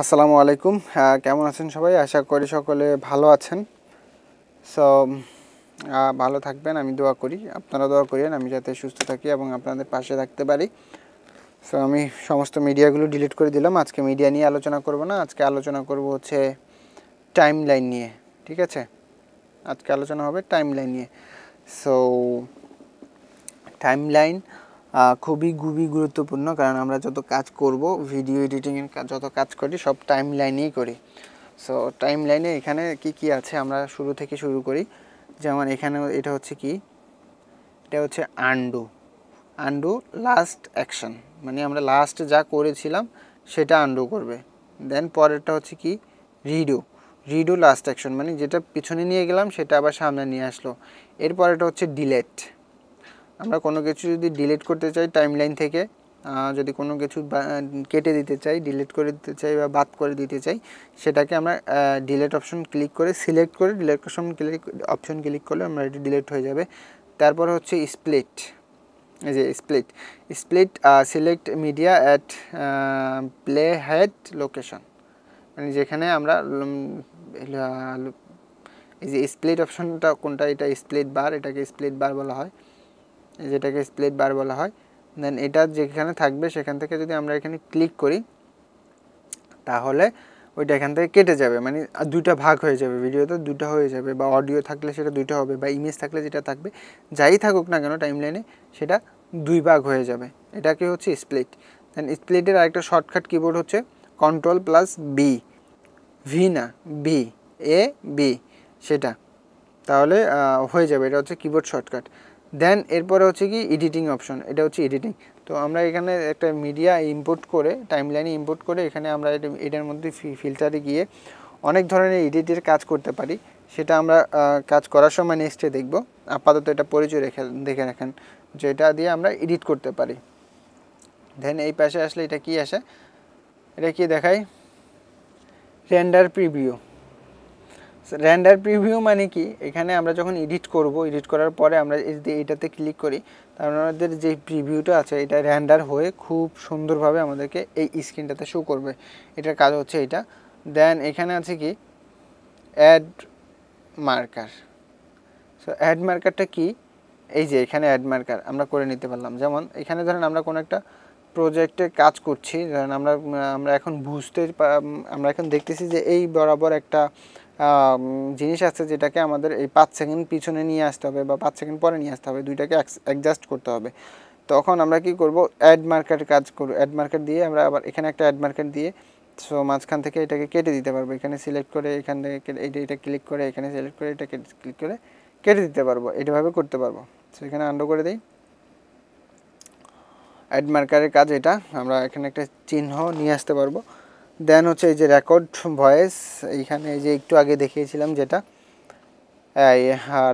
আসসালামু আলাইকুম। কেমন আছেন সবাই? আশা করি সকলে ভালো আছেন। সো ভালো থাকবেন, আমি দোয়া করি, আপনারা দোয়া করেন আমি যাতে সুস্থ থাকি এবং আপনাদের পাশে থাকতে পারি। সো আমি সমস্ত মিডিয়াগুলো ডিলিট করে দিলাম। আজকে মিডিয়া নিয়ে আলোচনা করব না, আজকে আলোচনা করব হচ্ছে টাইম লাইন নিয়ে। ঠিক আছে, আজকে আলোচনা হবে টাইম লাইন নিয়ে। সো টাইম লাইন খুবই গুরুত্বপূর্ণ, কারণ আমরা যত কাজ করব, ভিডিও এডিটিংয়ের যত কাজ করি সব টাইম লাইনেই করি। সো টাইম লাইনে এখানে কি আছে আমরা শুরু থেকে শুরু করি। যেমন এখানে এটা হচ্ছে কি, এটা হচ্ছে আন্ডু লাস্ট অ্যাকশন, মানে আমরা লাস্ট যা করেছিলাম সেটা আন্ডু করবে। দেন পরেরটা হচ্ছে কি রিডো লাস্ট অ্যাকশন, মানে যেটা পিছনে নিয়ে গেলাম সেটা আবার সামনে নিয়ে আসলো। এরপরেটা হচ্ছে ডিলেট। আমরা কোনো কিছু যদি ডিলিট করতে চাই টাইম লাইন থেকে, যদি কোনো কিছু কেটে দিতে চাই, ডিলিট করে দিতে চাই বা বাদ করে দিতে চাই, সেটাকে আমরা ডিলিট অপশন ক্লিক করে সিলেক্ট করে ডিলিট অপশন ক্লিক করলে আমরা এটি ডিলিট হয়ে যাবে। তারপর হচ্ছে স্প্লিট, এই যে split select media at play head location, মানে যেখানে আমরা এই যে স্প্লিট অপশনটা কোনটা, এটা স্প্লিট বার, এটাকে স্প্লিট বার বলা হয়, যেটাকে স্প্লিট বার বলা হয়। দেন এটা যেখানে থাকবে সেখান থেকে যদি আমরা এখানে ক্লিক করি তাহলে ওইটা এখান থেকে কেটে যাবে, মানে দুইটা ভাগ হয়ে যাবে, ভিডিওতে দুটো হয়ে যাবে, বা অডিও থাকলে সেটা দুইটা হবে, বা ইমেজ থাকলে যেটা থাকবে, যাই থাকুক না কেন টাইমলাইনে সেটা দুই ভাগ হয়ে যাবে। এটাকে হচ্ছে স্প্লিট। দেন স্প্লিটের আরেকটা শর্টকাট কিবোর্ড হচ্ছে Ctrl+B, ভি না বি, বি, সেটা, তাহলে হয়ে যাবে। এটা হচ্ছে কিবোর্ড শর্টকাট। দেন এরপরে হচ্ছে কি এডিটিং অপশন, এটা হচ্ছে এডিটিং। তো আমরা এখানে একটা মিডিয়া ইম্পোর্ট করে, টাইমলাইনে ইম্পোর্ট করে, এখানে আমরা এটার মধ্যে ফিল্টারে গিয়ে অনেক ধরনের এডিটের কাজ করতে পারি। সেটা আমরা কাজ করার সময় নেক্সটে দেখব। আপাতত এটা পরিচয় দেখে রাখেন যে এটা দিয়ে আমরা এডিট করতে পারি। দেন এই পাশে আসলে এটা কি আসে, এটা কি দেখায়, রেন্ডার প্রিভিউ। রেন্ডার প্রিভিউ মানে কি, এখানে আমরা যখন এডিট করব, এডিট করার পরে আমরা এইটাতে ক্লিক করি, তার আমাদের যে প্রিভিউটা আছে এটা রেন্ডার হয়ে খুব সুন্দরভাবে আমাদেরকে এই স্ক্রিনটাতে শো করবে। এটার কাজ হচ্ছে এটা। দেন এখানে আছে কি অ্যাড মার্কার। সো অ্যাড মার্কারটা কি, এই যে এখানে অ্যাড মার্কার আমরা করে নিতে পারলাম। যেমন এখানে ধরেন আমরা কোনো একটা প্রজেক্টে কাজ করছি, ধরেন আমরা এখন আমরা এখন দেখতেছি যে এই বরাবর একটা জিনিস আছে যেটাকে আমাদের এই 5 সেকেন্ড পিছনে নিয়ে আসতে হবে বা 5 সেকেন্ড পরে নিয়ে আসতে হবে, দুইটাকে অ্যাডজাস্ট করতে হবে। তখন আমরা কি করব, অ্যাড মার্কার কাজ করব। অ্যাড মার্কার দিয়ে আমরা আবার এখানে একটা অ্যাড মার্কার দিয়ে সো মাঝখান থেকে এটাকে কেটে দিতে পারবো। এখানে সিলেক্ট করে এখান থেকে এটা ক্লিক করে, এখানে সিলেক্ট করে এটা ক্লিক করে কেটে দিতে পারবো, এইভাবে করতে পারবো। সো এখানে আন্ডু করে দিই। অ্যাড মার্কারের কাজ এটা, আমরা এখানে একটা চিহ্ন নিয়ে আসতে পারবো। দেন হচ্ছে এই যে রেকর্ড ভয়েস, এইখানে এই যে একটু আগে দেখিয়েছিলাম যেটা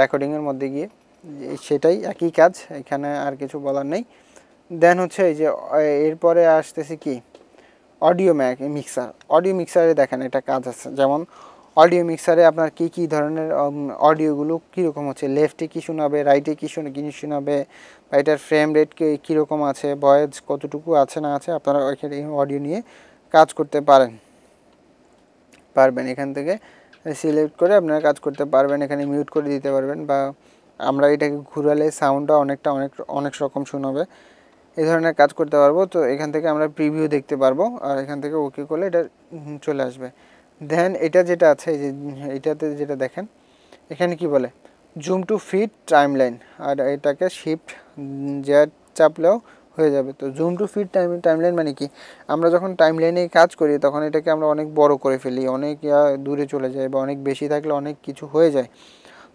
রেকর্ডিংয়ের মধ্যে গিয়ে, সেটাই একই কাজ, এখানে আর কিছু বলার নেই। দেন হচ্ছে এই যে এরপরে আসতেছে কি অডিও মিক্সার। অডিও মিক্সারে দেখেন একটা কাজ আছে, যেমন অডিও মিক্সারে আপনার কী ধরনের অডিওগুলো কীরকম হচ্ছে, লেফটে কী শোনাবে, রাইটে কী শোনাবে, বা এটার ফ্রেম রেট কীরকম আছে, ভয়েস কতটুকু আছে না আছে, আপনারা ওইখানে অডিও নিয়ে কাজ করতে পারবেন। এখান থেকে সিলেক্ট করে আপনারা কাজ করতে পারবেন, এখানে মিউট করে দিতে পারবেন, বা আমরা এটাকে ঘুরালে সাউন্ডটা অনেক রকম শোনাবে, এই ধরনের কাজ করতে পারবো। তো এখান থেকে আমরা প্রিভিউ দেখতে পারবো, আর এখান থেকে ওকে করলে এটা চলে আসবে। দেন এটা যেটা আছে, এই যে এইটাতে যেটা দেখেন এখানে কি বলে, জুম টু ফিট টাইমলাইন, আর এটাকে শিফট জেড চাপলেও হয়ে যাবে। তো জুম টু ফিট টাইমলাইন মানে কি, আমরা যখন টাইমলাইনে কাজ করি তখন এটাকে আমরা অনেক বড় করে ফেলি, অনেক দূরে চলে যায়, বা অনেক বেশি থাকলে অনেক কিছু হয়ে যায়।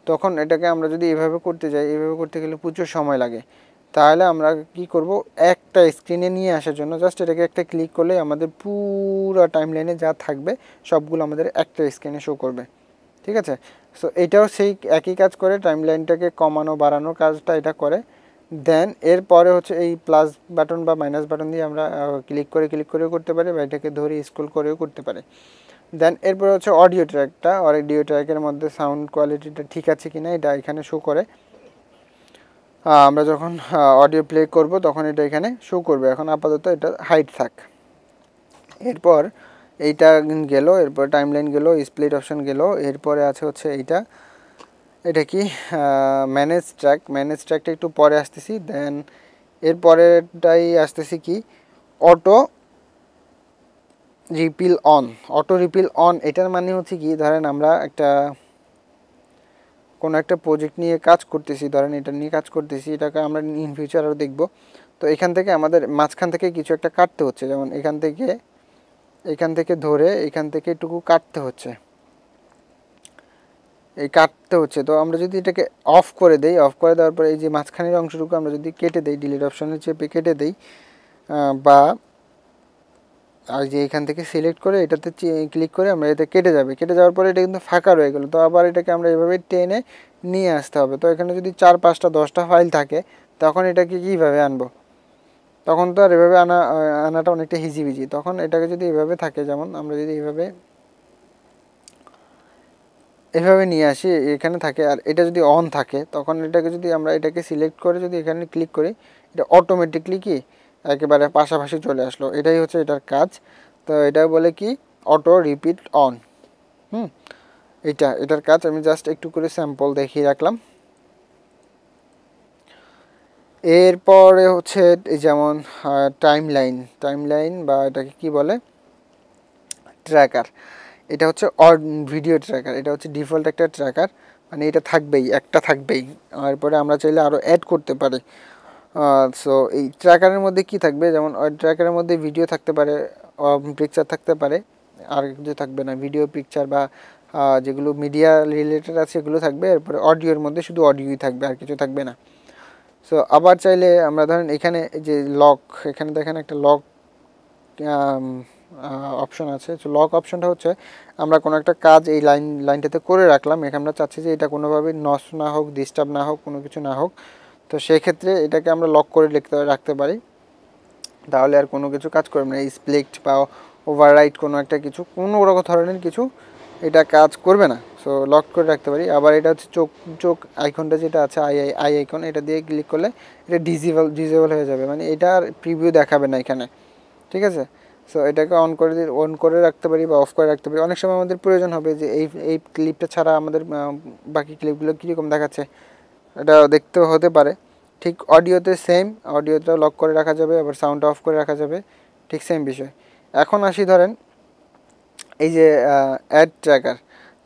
তখন এটাকে আমরা যদি এভাবে করতে যাই, এভাবে করতে গেলে প্রচুর সময় লাগে। তাহলে আমরা কি করব, একটা স্ক্রিনে নিয়ে আসার জন্য জাস্ট এটাকে একটা ক্লিক করলে আমাদের পুরো টাইমলাইনে যা থাকবে সবগুলো আমাদের একটা স্ক্রিনে শো করবে। ঠিক আছে, সো এটাও সেই একই কাজ করে, টাইমলাইনটাকে কমানো বাড়ানোর কাজটা এটা করে। দেন এরপরে হচ্ছে এই প্লাস বাটন বা মাইনাস বাটন দিয়ে আমরা ক্লিক করেও করতে পারি, বা এটাকে ধরে স্ক্রল করেও করতে পারি। দেন এরপরে হচ্ছে অডিও ট্র্যাকটা, অডিও ট্র্যাকের মধ্যে সাউন্ড কোয়ালিটিটা ঠিক আছে কিনা এটা এখানে শো করে। আমরা যখন অডিও প্লে করব তখন এটা এখানে শো করবে। এখন আপাতত এটা হাইড থাক। এরপর এইটা গেল, এরপর টাইমলাইন গেল, স্প্লিট অপশন গেল, এরপরে আছে হচ্ছে এটা কি ম্যানেজ ট্র্যাকটা একটু পরে আসতেছি। দেন এরপরেটাই আসতেছি কি অটো রিপিল অন। এটার মানে হচ্ছে কি, ধরেন আমরা কোনো একটা প্রজেক্ট নিয়ে কাজ করতেছি, ধরেন এটা নিয়ে কাজ করতেছি, এটাকে আমরা ইন ফিউচার আরও দেখব। তো এখান থেকে আমাদের মাঝখান থেকে কিছু একটা কাটতে হচ্ছে, যেমন এখান থেকে ধরে এখান থেকে একটুকু কাটতে হচ্ছে, তো আমরা যদি এটাকে অফ করে দেই, অফ করে দেওয়ার পরে এই যে মাঝখানের অংশটুকু আমরা যদি কেটে দেই, ডিলিট অপশনে চেপে কেটে দেই, বা আর যে এখান থেকে সিলেক্ট করে এটাতে ক্লিক করে আমরা এতে কেটে যাওয়ার পরে এটা কিন্তু ফাঁকা রয়ে গেল। তো আবার এটাকে আমরা এভাবে টেনে নিয়ে আসতে হবে। তো এখানে যদি 4, 5টা, 10টা ফাইল থাকে, তখন এটাকে কীভাবে আনবো? তখন তো আর এভাবে আনাটা অনেকটা হিজিবিজি। তখন এটাকে যদি এভাবে থাকে, যেমন আমরা যদি এভাবে নিয়ে আসি, এখানে থাকে, আর এটা যদি অন থাকে, তখন এটাকে যদি আমরা এটাকে সিলেক্ট করে যদি এখানে ক্লিক করি, এটা অটোমেটিকলি কি একেবারে পাশাপাশি চলে আসলো। এটাই হচ্ছে এটার কাজ। তো এটা বলে কি অটো রিপিট অন। এটার কাজ। আমি জাস্ট একটু করে স্যাম্পল দেখিয়ে রাখলাম। এরপরে হচ্ছে যেমন টাইমলাইন বা এটাকে কি বলে ট্র্যাকার। এটা হচ্ছে ভিডিও ট্র্যাকার, এটা হচ্ছে ডিফল্ট একটা ট্র্যাকার, মানে এটা থাকবেই। এরপরে আমরা চাইলে আরও অ্যাড করতে পারি। সো এই ট্র্যাকারের মধ্যে কি থাকবে, যেমন ট্র্যাকারের মধ্যে ভিডিও থাকতে পারে, পিকচার থাকতে পারে, আর কিছু থাকবে না। ভিডিও, পিকচার বা যেগুলো মিডিয়া রিলেটেড আছে এগুলো থাকবে। এরপরে অডিওর মধ্যে শুধু অডিওই থাকবে, আর কিছু থাকবে না। সো আবার চাইলে আমরা ধরেন এখানে যে এখানে দেখেন একটা লক অপশন আছে। তো লক অপশনটা হচ্ছে আমরা কোনো একটা কাজ এই লাইনটাতে করে রাখলাম, এখানে আমরা চাচ্ছি যে এটা কোনোভাবে নষ্ট না হোক, ডিস্টার্ব না হোক, কোনো কিছু না হোক। তো সেক্ষেত্রে এটাকে আমরা লক করে রাখতে পারি, তাহলে আর কোনো কিছু কাজ করবে না। স্প্লিট বা ওভাররাইট কোনো রকম ধরনের কিছু এটা কাজ করবে না। সো লক করে রাখতে পারি। আবার এটা হচ্ছে চোখ আইকনটা যেটা আছে আই আইকন, এটা দিয়ে ক্লিক করলে এটা ডিজেবল হয়ে যাবে, মানে এটা আর প্রিভিউ দেখাবে না এখানে, ঠিক আছে। সো এটাকে অন করে রাখতে পারি বা অফ করে রাখতে পারি। অনেক সময় আমাদের প্রয়োজন হবে যে এই ক্লিপটা ছাড়া আমাদের বাকি ক্লিপগুলো কীরকম দেখাচ্ছে এটা দেখতেও হতে পারে। ঠিক অডিওতে সেম, অডিওটাও লক করে রাখা যাবে, আবার সাউন্ডটা অফ করে রাখা যাবে, ঠিক সেম বিষয়। এখন আসি ধরেন এই যে অ্যাড ট্র্যাকার।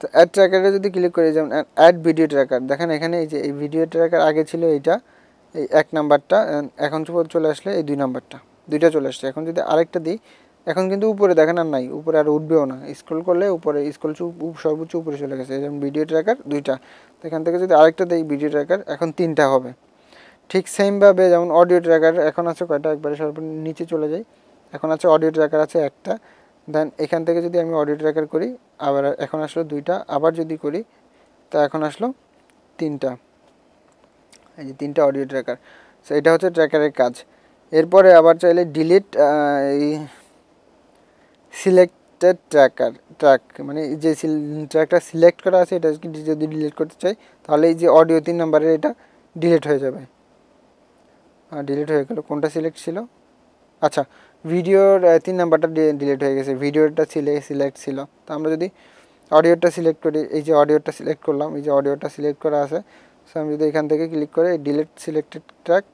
তো অ্যাড ট্র্যাকারে যদি ক্লিক করি, যেমন অ্যাড ভিডিও ট্র্যাকার, দেখেন এখানে এই যে এই ভিডিও ট্র্যাকার আগে ছিল এই 1 নাম্বারটা, এখন চলে আসলে এই 2 নাম্বারটা, দুইটা চলে আসছে। এখন যদি আরেকটা দিই, এখন কিন্তু উপরে দেখেন আর নাই, উপরে আর উঠবেও না। স্ক্রল করলে উপরে সর্বোচ্চ উপরে চলে গেছে, যেমন ভিডিও ট্র্যাকার 2টা। তো এখান থেকে যদি আরেকটা দিই ভিডিও ট্র্যাকার, এখন 3টা হবে। ঠিক সেমভাবে যেমন অডিও ট্র্যাকার এখন আছে কয়টা, একবারে নিচে চলে যাই, এখন আছে অডিও ট্র্যাকার আছে 1টা। দেন এখান থেকে যদি আমি অডিও ট্র্যাকার করি, আবার এখন আসলো 2টা, আবার যদি করি তা এখন আসলো 3টা। এই যে 3টা অডিও ট্র্যাকার। সো এটা হচ্ছে ট্র্যাকারের কাজ। এরপরে আবার চাইলে ডিলিট এই সিলেক্টেড ট্র্যাক, মানে যে ট্র্যাকটা সিলেক্ট করা আছে এটা যদি ডিলিট করতে চাই, তাহলে এই যে অডিও 3 নাম্বারের এটা ডিলিট হয়ে যাবে। ডিলিট হয়ে গেল। কোনটা সিলেক্ট ছিল? আচ্ছা, ভিডিওর 3 নাম্বারটা ডিলিট হয়ে গেছে, ভিডিওটা সিলেক্ট ছিল। তো আমরা যদি অডিওটা সিলেক্ট করি, এই যে অডিওটা সিলেক্ট করলাম, এই যে অডিওটা সিলেক্ট করা আছে। সো আমি যদি এখান থেকে ক্লিক করে ডিলিট সিলেক্টেড ট্র্যাক,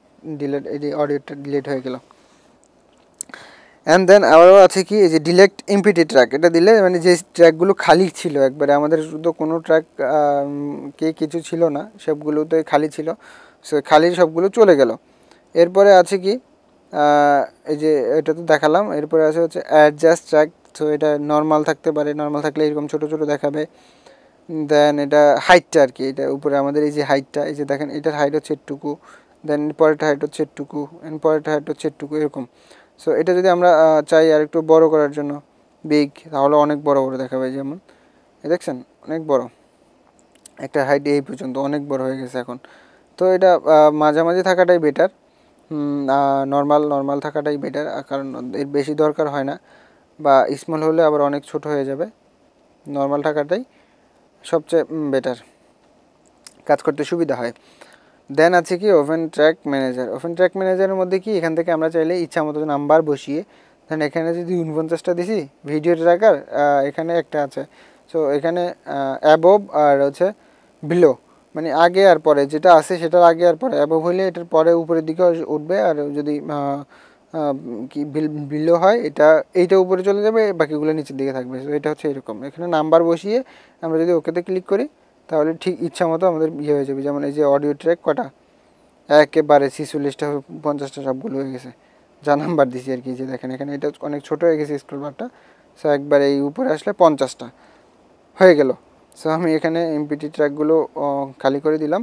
এই যে অডিওটা ডিলিট হয়ে গেল। অ্যান্ড দেন আবারও আছে কি এই যে ডিলেট এমপিটি ট্র্যাক, এটা দিলে মানে যে ট্র্যাকগুলো খালি ছিল একবারে, আমাদের শুধু কোনো ট্র্যাক কিছু ছিল না, সবগুলোতে খালি ছিল, সো খালি সবগুলো চলে গেল। এরপরে আছে কি এই যে এটা তো দেখালাম। এরপরে আছে হচ্ছে অ্যাডজাস্ট ট্র্যাক। সো এটা নর্মাল থাকতে পারে, নর্মাল থাকলে এরকম ছোটো ছোটো দেখাবে। দেন এটা হাইটটা আর কি, এটা উপরে আমাদের এই যে হাইটটা, এই যে দেখেন এটার হাইট হচ্ছে এটুকু, দেন পরেরটা হাইট হচ্ছে এটুকু, এন্ড পরেরটা হাইট হচ্ছে এটুকু, এরকম। সো এটা যদি আমরা চাই আর একটু বড় করার জন্য বিগ, তাহলে অনেক বড় বড় দেখাবে। যেমন দেখছেন অনেক বড়, একটা হাইট এই পর্যন্ত অনেক বড় হয়ে গেছে এখন। তো এটা মাঝামাঝি থাকাটাই বেটার, নর্মাল থাকাটাই বেটার, কারণ এর বেশি দরকার হয় না, বা স্মল হলে আবার অনেক ছোট হয়ে যাবে। নর্মাল থাকাটাই সবচেয়ে বেটার, কাজ করতে সুবিধা হয়। দেন আছে কি ওপেন ট্র্যাক ম্যানেজারের মধ্যে কি এখান থেকে আমরা চাইলে ইচ্ছা মতো নাম্বার বসিয়ে দেন এখানে যদি 49টা দিছি ভিডিও ট্র্যাকার এখানে একটা আছে। সো এখানে অ্যাবভ আর হচ্ছে বিলো, মানে আগে আর পরে যেটা আছে সেটার আগে আর পরে। অ্যাবভ হইলে এটার পরে উপরের দিকে উঠবে, আর যদি কি বিলো হয় এইটা উপরে চলে যাবে, বাকিগুলো নিচের দিকে থাকবে। সো এটা হচ্ছে এরকম। এখানে নাম্বার বসিয়ে আমরা যদি ওকেতে ক্লিক করি তাহলে ঠিক ইচ্ছা মতো আমাদের ইয়ে হয়ে যাবে। যেমন এই যে অডিও ট্র্যাক কটা, একেবারে 46টা 50টা সবগুলো হয়ে গেছে, যা নাম্বার দিছি আর কি। যে দেখেন এখানে এটা অনেক ছোট হয়ে গেছে স্ক্রল বারটা। সো একবার এই উপরে আসলে 50টা হয়ে গেল। সো আমি এখানে এমপিটি ট্র্যাকগুলো খালি করে দিলাম।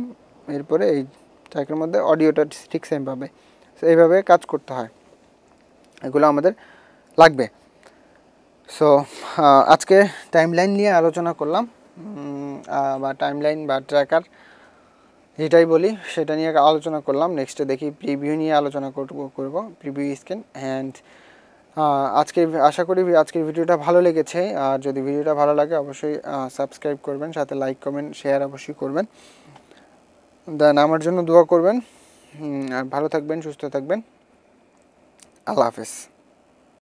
এরপরে এই ট্র্যাকের মধ্যে অডিওটা ঠিক সেম পাবে। সো এইভাবে কাজ করতে হয়, এগুলো আমাদের লাগবে। সো আজকে টাইমলাইন নিয়ে আলোচনা করলাম, বা টাইমলাইন বা ট্র্যাকার যেটাই বলি সেটা নিয়ে আলোচনা করলাম। নেক্সটে দেখি প্রিভিউ নিয়ে আলোচনা করব প্রিভিউ স্ক্রিন। অ্যান্ড আজকে আশা করি আজকের ভিডিওটা ভালো লেগেছে। আর যদি ভিডিওটা ভালো লাগে অবশ্যই সাবস্ক্রাইব করবেন, সাথে লাইক কমেন্ট শেয়ার অবশ্যই করবেন। দেন আমার জন্য দোয়া করবেন। আর ভালো থাকবেন, সুস্থ থাকবেন। আল্লাহ হাফেজ।